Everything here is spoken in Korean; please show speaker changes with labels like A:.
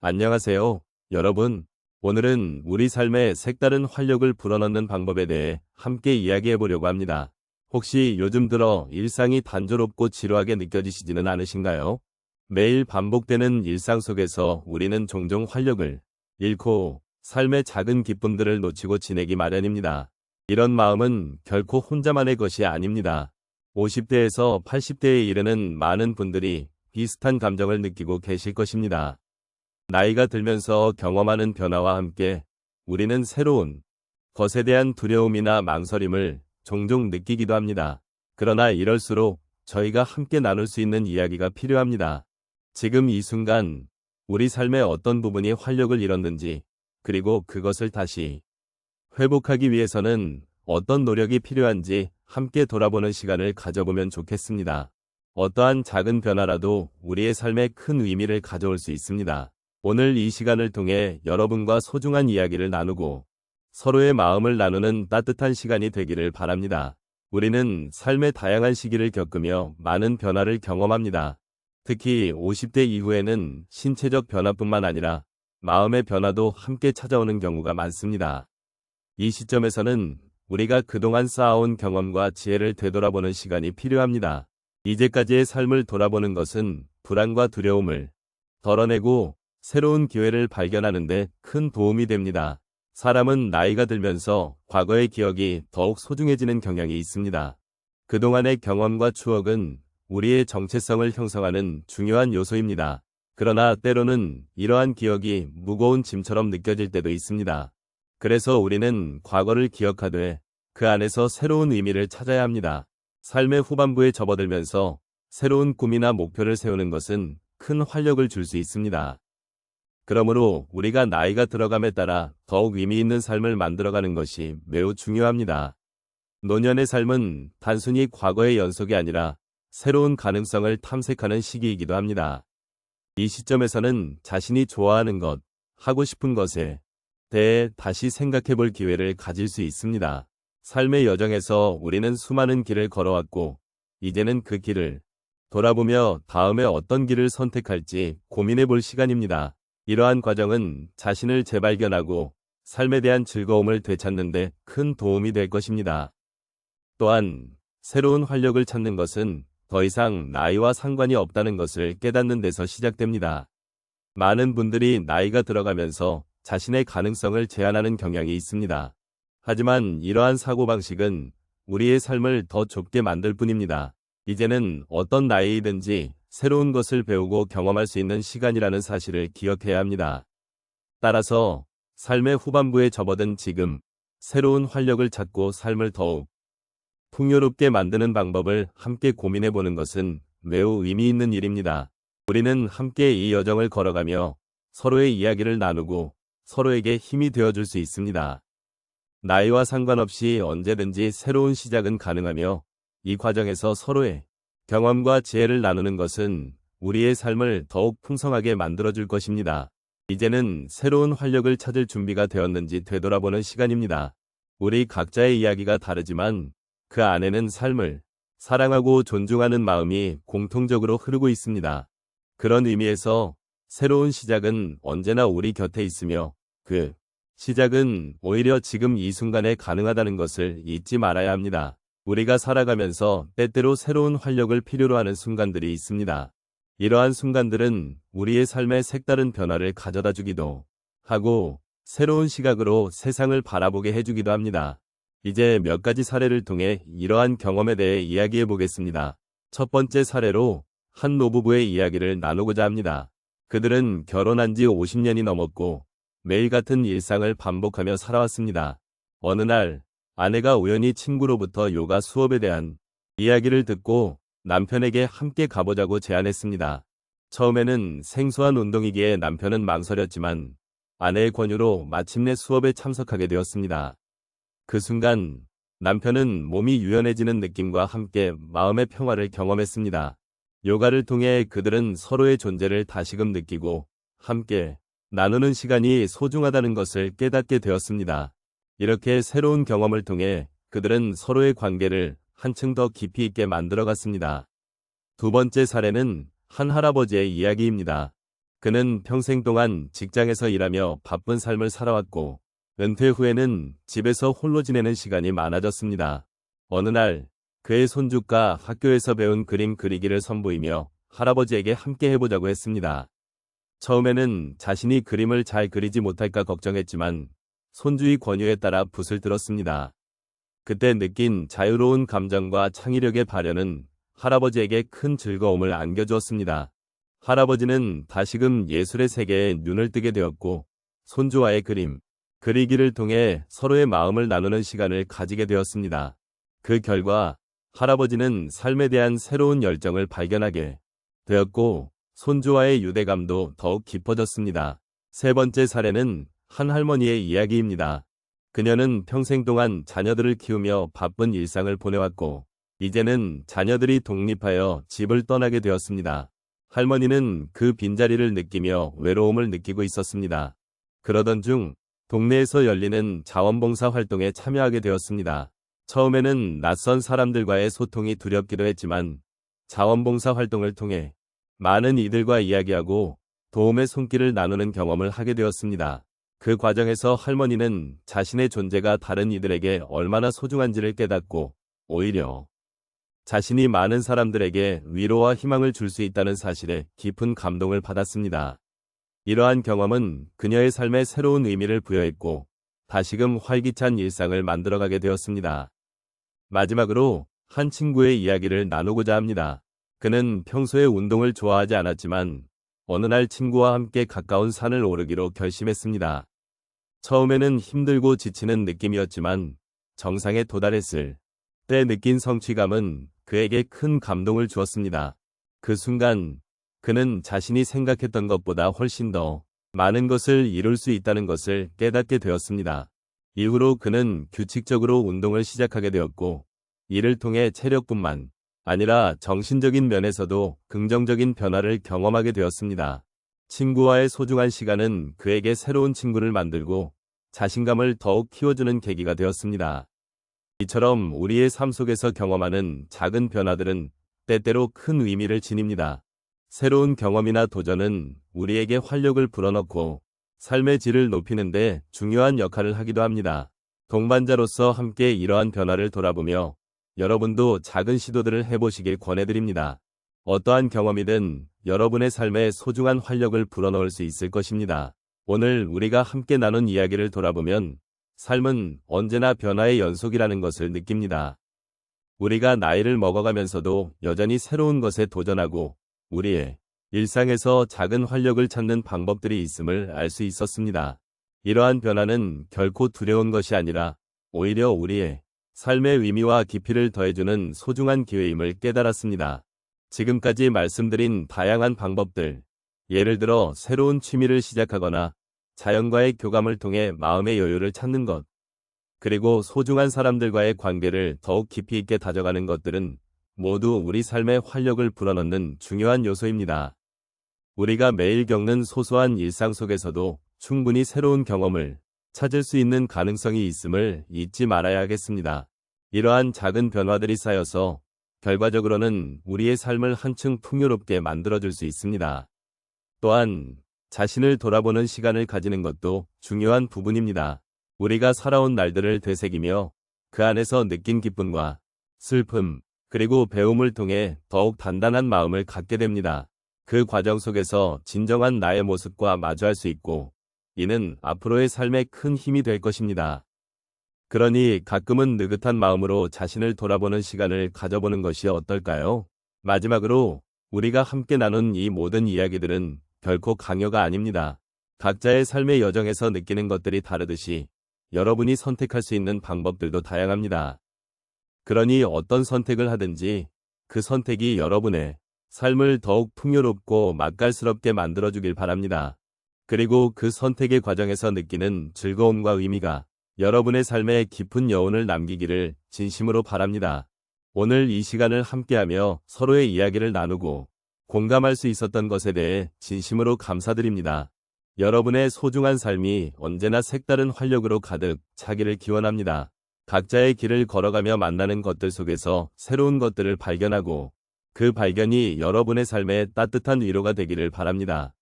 A: 안녕하세요, 여러분. 오늘은 우리 삶에 색다른 활력을 불어넣는 방법에 대해 함께 이야기해 보려고 합니다. 혹시 요즘 들어 일상이 단조롭고 지루하게 느껴지시지는 않으신가요? 매일 반복되는 일상 속에서 우리는 종종 활력을 잃고 삶의 작은 기쁨들을 놓치고 지내기 마련입니다. 이런 마음은 결코 혼자만의 것이 아닙니다. 50대에서 80대에 이르는 많은 분들이 비슷한 감정을 느끼고 계실 것입니다. 나이가 들면서 경험하는 변화와 함께 우리는 새로운 것에 대한 두려움이나 망설임을 종종 느끼기도 합니다. 그러나 이럴수록 저희가 함께 나눌 수 있는 이야기가 필요합니다. 지금 이 순간 우리 삶의 어떤 부분이 활력을 잃었는지, 그리고 그것을 다시 회복하기 위해서는 어떤 노력이 필요한지 함께 돌아보는 시간을 가져보면 좋겠습니다. 어떠한 작은 변화라도 우리의 삶에 큰 의미를 가져올 수 있습니다. 오늘 이 시간을 통해 여러분과 소중한 이야기를 나누고 서로의 마음을 나누는 따뜻한 시간이 되기를 바랍니다. 우리는 삶의 다양한 시기를 겪으며 많은 변화를 경험합니다. 특히 50대 이후에는 신체적 변화뿐만 아니라 마음의 변화도 함께 찾아오는 경우가 많습니다. 이 시점에서는 우리가 그동안 쌓아온 경험과 지혜를 되돌아보는 시간이 필요합니다. 이제까지의 삶을 돌아보는 것은 불안과 두려움을 덜어내고 새로운 기회를 발견하는 데 큰 도움이 됩니다. 사람은 나이가 들면서 과거의 기억이 더욱 소중해지는 경향이 있습니다. 그동안의 경험과 추억은 우리의 정체성을 형성하는 중요한 요소입니다. 그러나 때로는 이러한 기억이 무거운 짐처럼 느껴질 때도 있습니다. 그래서 우리는 과거를 기억하되 그 안에서 새로운 의미를 찾아야 합니다. 삶의 후반부에 접어들면서 새로운 꿈이나 목표를 세우는 것은 큰 활력을 줄 수 있습니다. 그러므로 우리가 나이가 들어감에 따라 더욱 의미 있는 삶을 만들어가는 것이 매우 중요합니다. 노년의 삶은 단순히 과거의 연속이 아니라 새로운 가능성을 탐색하는 시기이기도 합니다. 이 시점에서는 자신이 좋아하는 것, 하고 싶은 것에 대해 다시 생각해 볼 기회를 가질 수 있습니다. 삶의 여정에서 우리는 수많은 길을 걸어왔고, 이제는 그 길을 돌아보며 다음에 어떤 길을 선택할지 고민해 볼 시간입니다. 이러한 과정은 자신을 재발견하고 삶에 대한 즐거움을 되찾는 데 큰 도움이 될 것입니다. 또한 새로운 활력을 찾는 것은 더 이상 나이와 상관이 없다는 것을 깨닫는 데서 시작됩니다. 많은 분들이 나이가 들어가면서 자신의 가능성을 제한하는 경향이 있습니다. 하지만 이러한 사고방식은 우리의 삶을 더 좁게 만들 뿐입니다. 이제는 어떤 나이이든지 새로운 것을 배우고 경험할 수 있는 시간이라는 사실을 기억해야 합니다. 따라서 삶의 후반부에 접어든 지금, 새로운 활력을 찾고 삶을 더욱 풍요롭게 만드는 방법을 함께 고민해 보는 것은 매우 의미 있는 일입니다. 우리는 함께 이 여정을 걸어가며 서로의 이야기를 나누고 서로에게 힘이 되어줄 수 있습니다. 나이와 상관없이 언제든지 새로운 시작은 가능하며, 이 과정에서 서로의 경험과 지혜를 나누는 것은 우리의 삶을 더욱 풍성하게 만들어줄 것입니다. 이제는 새로운 활력을 찾을 준비가 되었는지 되돌아보는 시간입니다. 우리 각자의 이야기가 다르지만 그 안에는 삶을 사랑하고 존중하는 마음이 공통적으로 흐르고 있습니다. 그런 의미에서 새로운 시작은 언제나 우리 곁에 있으며, 그 시작은 오히려 지금 이 순간에 가능하다는 것을 잊지 말아야 합니다. 우리가 살아가면서 때때로 새로운 활력을 필요로 하는 순간들이 있습니다. 이러한 순간들은 우리의 삶에 색다른 변화를 가져다 주기도 하고 새로운 시각으로 세상을 바라보게 해주기도 합니다. 이제 몇 가지 사례를 통해 이러한 경험에 대해 이야기해 보겠습니다. 첫 번째 사례로 한 노부부의 이야기를 나누고자 합니다. 그들은 결혼한 지 50년이 넘었고 매일 같은 일상을 반복하며 살아왔습니다. 어느 날 아내가 우연히 친구로부터 요가 수업에 대한 이야기를 듣고 남편에게 함께 가보자고 제안했습니다. 처음에는 생소한 운동이기에 남편은 망설였지만 아내의 권유로 마침내 수업에 참석하게 되었습니다. 그 순간 남편은 몸이 유연해지는 느낌과 함께 마음의 평화를 경험했습니다. 요가를 통해 그들은 서로의 존재를 다시금 느끼고 함께 나누는 시간이 소중하다는 것을 깨닫게 되었습니다. 이렇게 새로운 경험을 통해 그들은 서로의 관계를 한층 더 깊이 있게 만들어갔습니다. 두 번째 사례는 한 할아버지의 이야기입니다. 그는 평생 동안 직장에서 일하며 바쁜 삶을 살아왔고, 은퇴 후에는 집에서 홀로 지내는 시간이 많아졌습니다. 어느 날, 그의 손주가 학교에서 배운 그림 그리기를 선보이며 할아버지에게 함께 해보자고 했습니다. 처음에는 자신이 그림을 잘 그리지 못할까 걱정했지만, 손주의 권유에 따라 붓을 들었습니다. 그때 느낀 자유로운 감정과 창의력의 발현은 할아버지에게 큰 즐거움을 안겨주었습니다. 할아버지는 다시금 예술의 세계에 눈을 뜨게 되었고, 손주와의 그림, 그리기를 통해 서로의 마음을 나누는 시간을 가지게 되었습니다. 그 결과 할아버지는 삶에 대한 새로운 열정을 발견하게 되었고, 손주와의 유대감도 더욱 깊어졌습니다. 세 번째 사례는 한 할머니의 이야기입니다. 그녀는 평생 동안 자녀들을 키우며 바쁜 일상을 보내왔고, 이제는 자녀들이 독립하여 집을 떠나게 되었습니다. 할머니는 그 빈자리를 느끼며 외로움을 느끼고 있었습니다. 그러던 중 동네에서 열리는 자원봉사 활동에 참여하게 되었습니다. 처음에는 낯선 사람들과의 소통이 두렵기도 했지만 자원봉사 활동을 통해 많은 이들과 이야기하고 도움의 손길을 나누는 경험을 하게 되었습니다. 그 과정에서 할머니는 자신의 존재가 다른 이들에게 얼마나 소중한지를 깨닫고 오히려 자신이 많은 사람들에게 위로와 희망을 줄 수 있다는 사실에 깊은 감동을 받았습니다. 이러한 경험은 그녀의 삶에 새로운 의미를 부여했고 다시금 활기찬 일상을 만들어가게 되었습니다. 마지막으로 한 친구의 이야기를 나누고자 합니다. 그는 평소에 운동을 좋아하지 않았지만 어느 날 친구와 함께 가까운 산을 오르기로 결심했습니다. 처음에는 힘들고 지치는 느낌이었지만 정상에 도달했을 때 느낀 성취감은 그에게 큰 감동을 주었습니다. 그 순간 그는 자신이 생각했던 것보다 훨씬 더 많은 것을 이룰 수 있다는 것을 깨닫게 되었습니다. 이후로 그는 규칙적으로 운동을 시작하게 되었고, 이를 통해 체력뿐만 아니라 정신적인 면에서도 긍정적인 변화를 경험하게 되었습니다. 친구와의 소중한 시간은 그에게 새로운 친구를 만들고 자신감을 더욱 키워주는 계기가 되었습니다. 이처럼 우리의 삶 속에서 경험하는 작은 변화들은 때때로 큰 의미를 지닙니다. 새로운 경험이나 도전은 우리에게 활력을 불어넣고 삶의 질을 높이는 데 중요한 역할을 하기도 합니다. 동반자로서 함께 이러한 변화를 돌아보며 여러분도 작은 시도들을 해보시길 권해드립니다. 어떠한 경험이든 여러분의 삶에 소중한 활력을 불어넣을 수 있을 것입니다. 오늘 우리가 함께 나눈 이야기를 돌아보면 삶은 언제나 변화의 연속이라는 것을 느낍니다. 우리가 나이를 먹어가면서도 여전히 새로운 것에 도전하고 우리의 일상에서 작은 활력을 찾는 방법들이 있음을 알 수 있었습니다. 이러한 변화는 결코 두려운 것이 아니라 오히려 우리의 삶의 의미와 깊이를 더해주는 소중한 기회임을 깨달았습니다. 지금까지 말씀드린 다양한 방법들, 예를 들어 새로운 취미를 시작하거나 자연과의 교감을 통해 마음의 여유를 찾는 것, 그리고 소중한 사람들과의 관계를 더욱 깊이 있게 다져가는 것들은 모두 우리 삶에 활력을 불어넣는 중요한 요소입니다. 우리가 매일 겪는 소소한 일상 속에서도 충분히 새로운 경험을 찾을 수 있는 가능성이 있음을 잊지 말아야 하겠습니다. 이러한 작은 변화들이 쌓여서 결과적으로는 우리의 삶을 한층 풍요롭게 만들어줄 수 있습니다. 또한 자신을 돌아보는 시간을 가지는 것도 중요한 부분입니다. 우리가 살아온 날들을 되새기며 그 안에서 느낀 기쁨과 슬픔, 그리고 배움을 통해 더욱 단단한 마음을 갖게 됩니다. 그 과정 속에서 진정한 나의 모습과 마주할 수 있고, 이는 앞으로의 삶에 큰 힘이 될 것입니다. 그러니 가끔은 느긋한 마음으로 자신을 돌아보는 시간을 가져보는 것이 어떨까요? 마지막으로 우리가 함께 나눈 이 모든 이야기들은 결코 강요가 아닙니다. 각자의 삶의 여정에서 느끼는 것들이 다르듯이 여러분이 선택할 수 있는 방법들도 다양합니다. 그러니 어떤 선택을 하든지 그 선택이 여러분의 삶을 더욱 풍요롭고 맛깔스럽게 만들어주길 바랍니다. 그리고 그 선택의 과정에서 느끼는 즐거움과 의미가 여러분의 삶에 깊은 여운을 남기기를 진심으로 바랍니다. 오늘 이 시간을 함께하며 서로의 이야기를 나누고 공감할 수 있었던 것에 대해 진심으로 감사드립니다. 여러분의 소중한 삶이 언제나 색다른 활력으로 가득 차기를 기원합니다. 각자의 길을 걸어가며 만나는 것들 속에서 새로운 것들을 발견하고 그 발견이 여러분의 삶에 따뜻한 위로가 되기를 바랍니다.